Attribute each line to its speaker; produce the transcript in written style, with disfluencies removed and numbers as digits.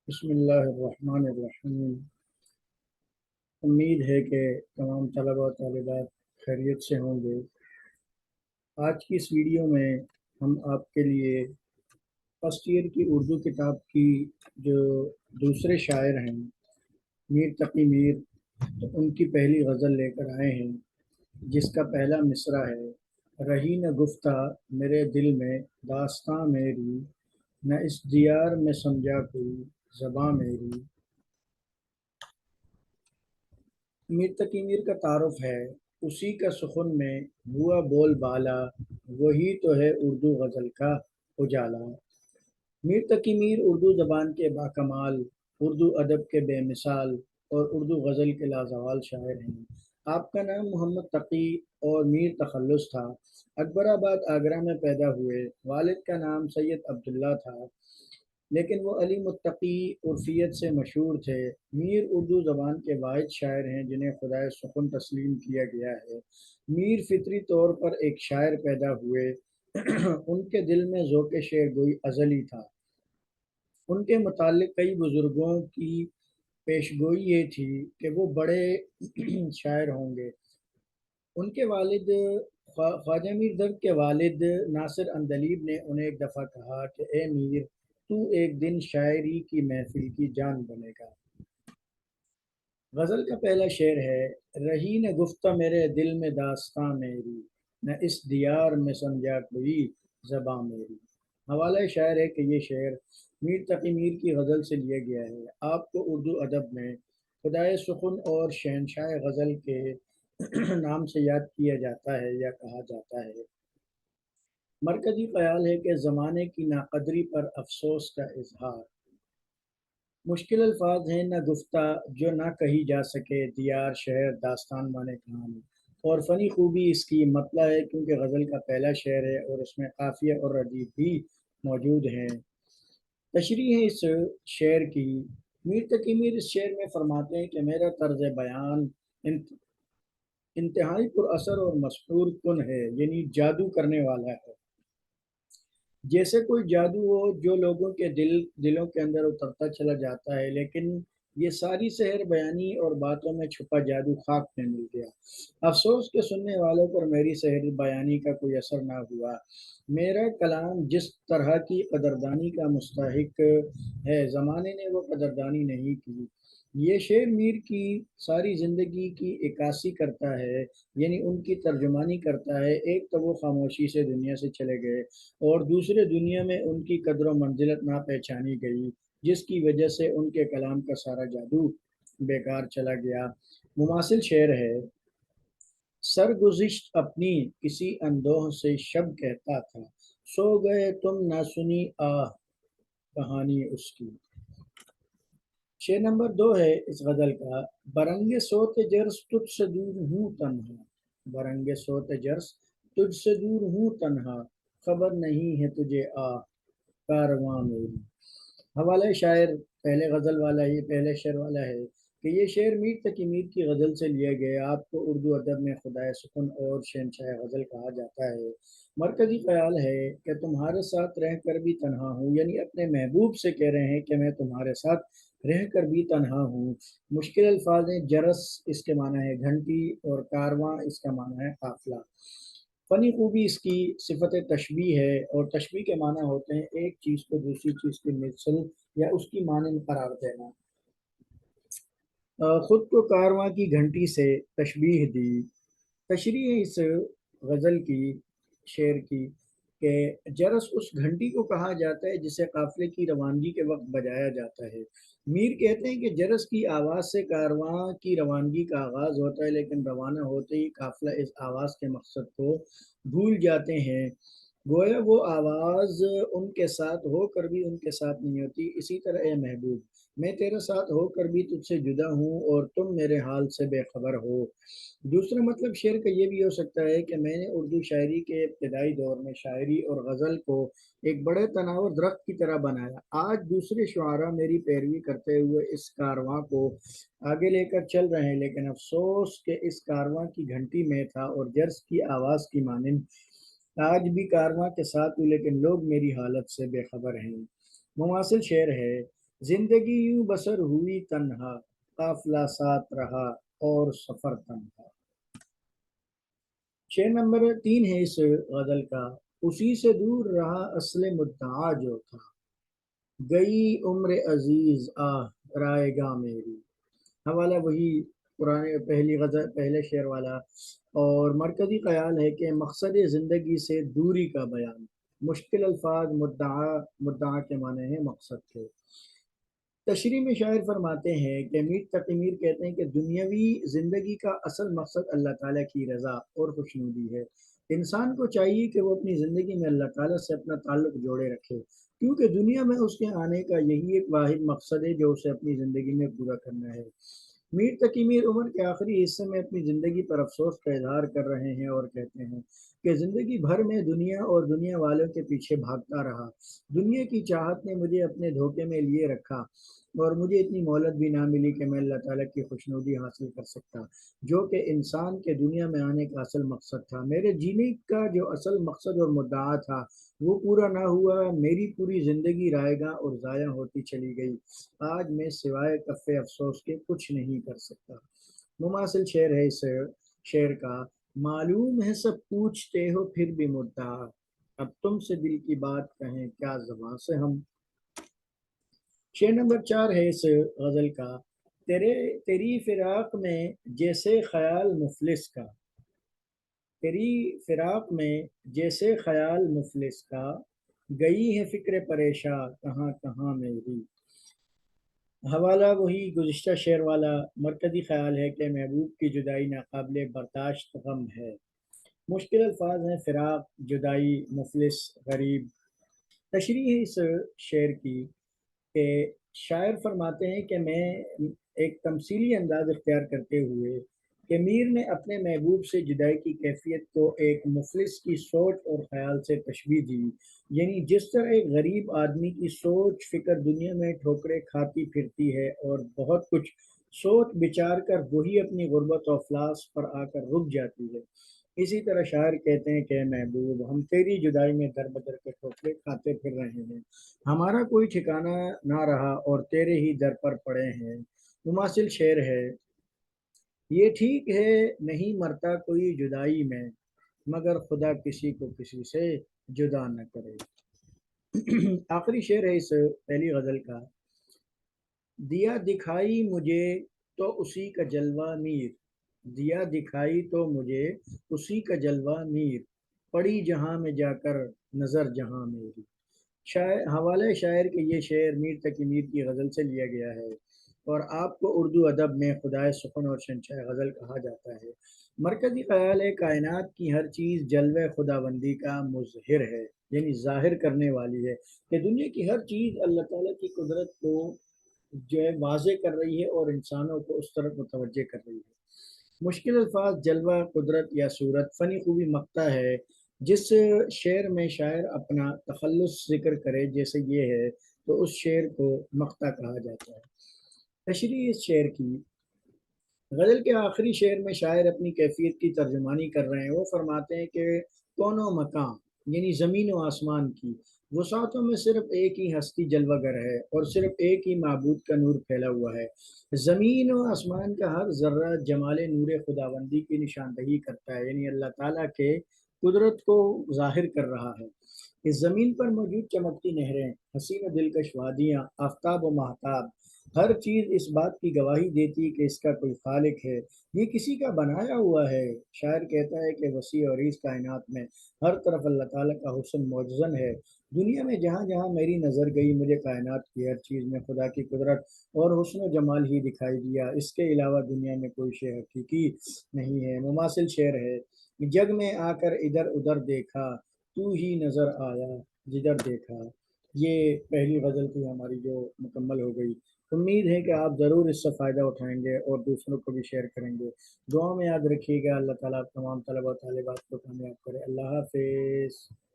Speaker 1: بسم اللہ الرحمن الرحیم۔ امید ہے کہ تمام طلبہ و طالبات خیریت سے ہوں گے۔ آج کی اس ویڈیو میں ہم آپ کے لیے فرسٹ ایئر کی اردو کتاب کی جو دوسرے شاعر ہیں میر تقی میر، تو ان کی پہلی غزل لے کر آئے ہیں، جس کا پہلا مصرع ہے: رہی نہ گفتہ میرے دل میں داستاں میری، نہ اس دیار میں سمجھا کوئی زباں میری۔ میر تقی میر کا تعارف ہے: اسی کا سخن میں ہوا بول بالا، وہی تو ہے اردو غزل کا اجالا۔ میر تقی میر اردو زبان کے باکمال، اردو ادب کے بے مثال اور اردو غزل کے لازوال شاعر ہیں۔ آپ کا نام محمد تقی اور میر تخلص تھا۔ اکبر آباد آگرہ میں پیدا ہوئے۔ والد کا نام سید عبداللہ تھا، لیکن وہ علی متقی عرفیت سے مشہور تھے۔ میر اردو زبان کے واحد شاعر ہیں جنہیں خدائے سخن تسلیم کیا گیا ہے۔ میر فطری طور پر ایک شاعر پیدا ہوئے۔ ان کے دل میں ذوق شعر گوئی ازلی تھا۔ ان کے متعلق کئی بزرگوں کی پیشگوئی یہ تھی کہ وہ بڑے شاعر ہوں گے۔ ان کے والد خواجہ میر درد کے والد ناصر اندلیب نے انہیں ایک دفعہ کہا کہ اے میر، تو ایک دن شاعری کی محفل کی جان بنے گا۔ غزل کا پہلا شعر ہے: رہی نہ گفتہ میرے دل میں داستاں میری، نہ اس دیار میں سمجھا کوئی زباں میری۔ حوالہ شاعر ہے کہ یہ شعر میر تقی میر کی غزل سے لیا گیا ہے۔ آپ کو اردو ادب میں خدائے سخن اور شہنشاہ غزل کے نام سے یاد کیا جاتا ہے یا کہا جاتا ہے۔ مرکزی خیال ہے کہ زمانے کی ناقدری پر افسوس کا اظہار۔ مشکل الفاظ ہیں نہ گفتہ جو نہ کہی جا سکے، دیار شہر داستان بانے کہانی۔ اور فنی خوبی اس کی مطلع ہے کیونکہ غزل کا پہلا شعر ہے اور اس میں قافیہ اور ردیف بھی موجود ہیں۔ تشریح ہے اس شعر کی: میر تقی میر اس شعر میں فرماتے ہیں کہ میرا طرز بیان انتہائی پر اثر اور مسحور کن ہے، یعنی جادو کرنے والا ہے۔ جیسے کوئی جادو ہو جو لوگوں کے دلوں کے اندر اترتا چلا جاتا ہے، لیکن یہ ساری سحر بیانی اور باتوں میں چھپا جادو خاک میں مل گیا۔ افسوس کہ سننے والوں پر میری سحر بیانی کا کوئی اثر نہ ہوا۔ میرا کلام جس طرح کی قدردانی کا مستحق ہے، زمانے نے وہ قدردانی نہیں کی۔ یہ شعر میر کی ساری زندگی کی عکاسی کرتا ہے، یعنی ان کی ترجمانی کرتا ہے۔ ایک تو وہ خاموشی سے دنیا سے چلے گئے اور دوسرے دنیا میں ان کی قدر و منزلت نہ پہچانی گئی، جس کی وجہ سے ان کے کلام کا سارا جادو بیکار چلا گیا۔ مماثل شعر ہے: سرگزشت اپنی کسی اندوہ سے شب کہتا تھا، سو گئے تم نہ سنی آہ کہانی اس کی۔ شعر نمبر 2 ہے اس غزل کا: برنگ صوت جرس تجھ سے دور ہوں تنہا، برنگ صوت جرس تجھ سے دور ہوں تنہا، خبر نہیں ہے تجھے آہ کارواں میری۔ حوالہ شاعر پہلے غزل والا ہی پہلے شعر والا ہے کہ یہ شعر میر تقی میر کی غزل سے لیا گیا۔ آپ کو اردو ادب میں خدائے سخن اور شہنشاہ غزل کہا جاتا ہے۔ مرکزی خیال ہے کہ تمہارے ساتھ رہ کر بھی تنہا ہوں، یعنی اپنے محبوب سے کہہ رہے ہیں کہ میں تمہارے ساتھ رہ کر بھی تنہا ہوں۔ مشکل الفاظ ہیں: جرس اس کے معنی ہے گھنٹی اور کارواں اس کا معنی ہے قافلہ۔ فنی خوبی اس کی صفت تشبیہ ہے، اور تشبیہ کے معنی ہوتے ہیں ایک چیز کو دوسری چیز کی مثل یا اس کی مانند قرار دینا۔ خود کو کارواں کی گھنٹی سے تشبیہ دی۔ تشریح ہے اس غزل کی شعر کی کہ جرس اس گھنٹی کو کہا جاتا ہے جسے قافلے کی روانگی کے وقت بجایا جاتا ہے۔ میر کہتے ہیں کہ جرس کی آواز سے کارواں کی روانگی کا آغاز ہوتا ہے، لیکن روانہ ہوتے ہی قافلہ اس آواز کے مقصد کو بھول جاتے ہیں، گویا وہ آواز ان کے ساتھ ہو کر بھی ان کے ساتھ نہیں ہوتی۔ اسی طرح اے محبوب، میں تیرے ساتھ ہو کر بھی تجھ سے جدا ہوں اور تم میرے حال سے بے خبر ہو۔ دوسرا مطلب شعر کا یہ بھی ہو سکتا ہے کہ میں نے اردو شاعری کے ابتدائی دور میں شاعری اور غزل کو ایک بڑے تناور درخت کی طرح بنایا۔ آج دوسرے شعراء میری پیروی کرتے ہوئے اس کارواں کو آگے لے کر چل رہے ہیں، لیکن افسوس کہ اس کارواں کی گھنٹی میں تھا اور جرس کی آواز کی مانند آج بھی کارواں کے ساتھ ہوں، لیکن لوگ میری حالت سے بے خبر ہیں۔ مماثل شعر ہے: जिंदगी यूं बसर हुई तन्हा, काफिला साथ रहा और सफर तन्हा। शेर नंबर 3 है इस गजल का। उसी से दूर रहा असले मुद्दा जो था, गई उम्र अजीज आह रायगा मेरी। हवाला वही पुराने पहली गजल पहले शेर वाला। और मरकजी ख्याल है कि मकसद ज़िंदगी से दूरी का बयान। मुश्किल अल्फाज मुद्दा, मुद्दा के माने हैं मकसद के। तशरीह में शायर फरमाते हैं कि मीर तकी मीर कहते हैं कि दुनियावी ज़िंदगी का असल मकसद अल्लाह ताला की रज़ा और खुशनुदी है। इंसान को चाहिए कि वो अपनी ज़िंदगी में अल्लाह ताला से अपना ताल्लुक़ जोड़े रखे, क्योंकि दुनिया में उसके आने का यही एक वाहिद मकसद है जो उसे अपनी ज़िंदगी में पूरा करना है। मीर तकी मीर उम्र के आखिरी हिस्से में अपनी ज़िंदगी पर अफसोस का इजहार कर रहे हैं और कहते हैं कि ज़िंदगी भर में दुनिया और दुनिया वालों के पीछे भागता रहा। दुनिया की चाहत ने मुझे अपने धोखे में लिए रखा और मुझे इतनी मोहलत भी ना मिली कि मैं अल्लाह ताला की खुशनुदी हासिल कर सकता, जो कि इंसान के दुनिया में आने का असल मकसद था। मेरे जीने का जो असल मकसद और मुद्दा था वो पूरा ना हुआ। मेरी पूरी ज़िंदगी रायगा और ज़ाया होती चली गई। आज मैं सिवाय कफ़े अफसोस के कुछ नहीं कर सकता। मुमासिल शेर है इस शेर का। मालूम है सब पूछते हो फिर भी मुद्दा, अब तुमसे दिल की बात कहें क्या ज़बां से हम। शेर नंबर 4 है इस गज़ल का। तेरे तेरी फिराक में जैसे ख्याल मुफलिस का, तेरी फिराक में जैसे ख्याल मुफलिस का, गई है फिक्र परेशा कहाँ कहाँ मेरी। हवाला वही गुज़िश्ता शेर वाला। मरकज़ी ख़याल है कि महबूब की जुदाई नाक़ाबिले बर्दाश्त गम है। मुश्किल अल्फाज हैं फ़िराक, जुदाई, मुफलिस, गरीब। तशरीह है इस शेर की कि शायर फरमाते हैं कि मैं एक तमसीली अंदाज इख्तियार करते हुए कि मीर ने अपने महबूब से जुदाई की कैफियत को एक मुफलिस की सोच और ख्याल से तशबीह दी। यानी जिस तरह एक गरीब आदमी की सोच फिक्र दुनिया में ठोकरें खाती फिरती है और बहुत कुछ सोच विचार कर वही अपनी गुर्बत और अफलास पर आकर रुक जाती है, इसी तरह शायर कहते हैं कि महबूब हम तेरी जुदाई में दर बदर के ठोकरे खाते फिर रहे हैं। हमारा कोई ठिकाना ना रहा और तेरे ही दर पर पड़े हैं। मुमासिल शेर है। ये ठीक है नहीं मरता कोई जुदाई में, मगर खुदा किसी को किसी से जुदा न करे। आखिरी शेर है इस पहली गज़ल का। दिया दिखाई मुझे तो उसी का जलवा मीर, दिया दिखाई तो मुझे उसी का जलवा मीर, पड़ी जहां में जाकर नज़र जहां मेरी। शायर हवाले शायर के ये शेर मीर तकी मीर की गज़ल से लिया गया है और आपको उर्दू अदब में खुदाए सुखन और शहंशाह गज़ल कहा जाता है। मरकज़ी ख़याल है कायनात की हर चीज़ जलवे खुदाबंदी का मुज़हिर है, यानी ज़ाहिर करने वाली है कि दुनिया की हर चीज़ अल्लाह ताला की कुदरत को जो है वाज़े कर रही है और इंसानों को उस तरफ मुतवज्जे कर रही है। मुश्किल अल्फाज जलवा कुदरत या सूरत फ़नी खूबी मक्ता है। जिस शेर में शायर अपना तखल्लुस ज़िक्र करे जैसे ये है, तो उस शेर को मक्ता कहा जाता है। तशरीह इस शेर की। गज़ल के आखिरी शेर में शायर अपनी कैफ़ियत की तर्जुमानी कर रहे हैं। वो फरमाते हैं कि कौनो मकाम, यानी ज़मीन व आसमान की वसातों में सिर्फ़ एक ही हस्ती जलवागर है और सिर्फ़ एक ही माबूद का नूर फैला हुआ है। ज़मीन व आसमान का हर ज़र्रा जमाल नूर खुदाबंदी की निशानदही करता है, यानी अल्लाह ताला के कुदरत को ज़ाहिर कर रहा है। इस ज़मीन पर मौजूद चमकती नहरें, हसीन व दिलकश वादियाँ, आफ़ताब व माहताब, हर चीज़ इस बात की गवाही देती है कि इसका कोई खालिक है, ये किसी का बनाया हुआ है। शायर कहता है कि वसी और इस कायनात में हर तरफ अल्लाह ताला का हुस्न मौजज़न है। दुनिया में जहाँ जहाँ मेरी नज़र गई मुझे कायनात की हर चीज़ में खुदा की कुदरत और हुस्न जमाल ही दिखाई दिया। इसके अलावा दुनिया में कोई शे हकीकी नहीं है। मुमासिल शेर है। जग में आकर इधर उधर देखा, तू ही नज़र आया जिधर देखा। ये पहली गज़ल थी हमारी जो मुकम्मल हो गई। उम्मीद है कि आप ज़रूर इससे फ़ायदा उठाएँगे और दूसरों को भी शेयर करेंगे। दुआ में याद रखिएगा। अल्लाह ताला आप तमाम तलबा और तालिबात को कामयाब करे। अल्लाह हाफ़िज़।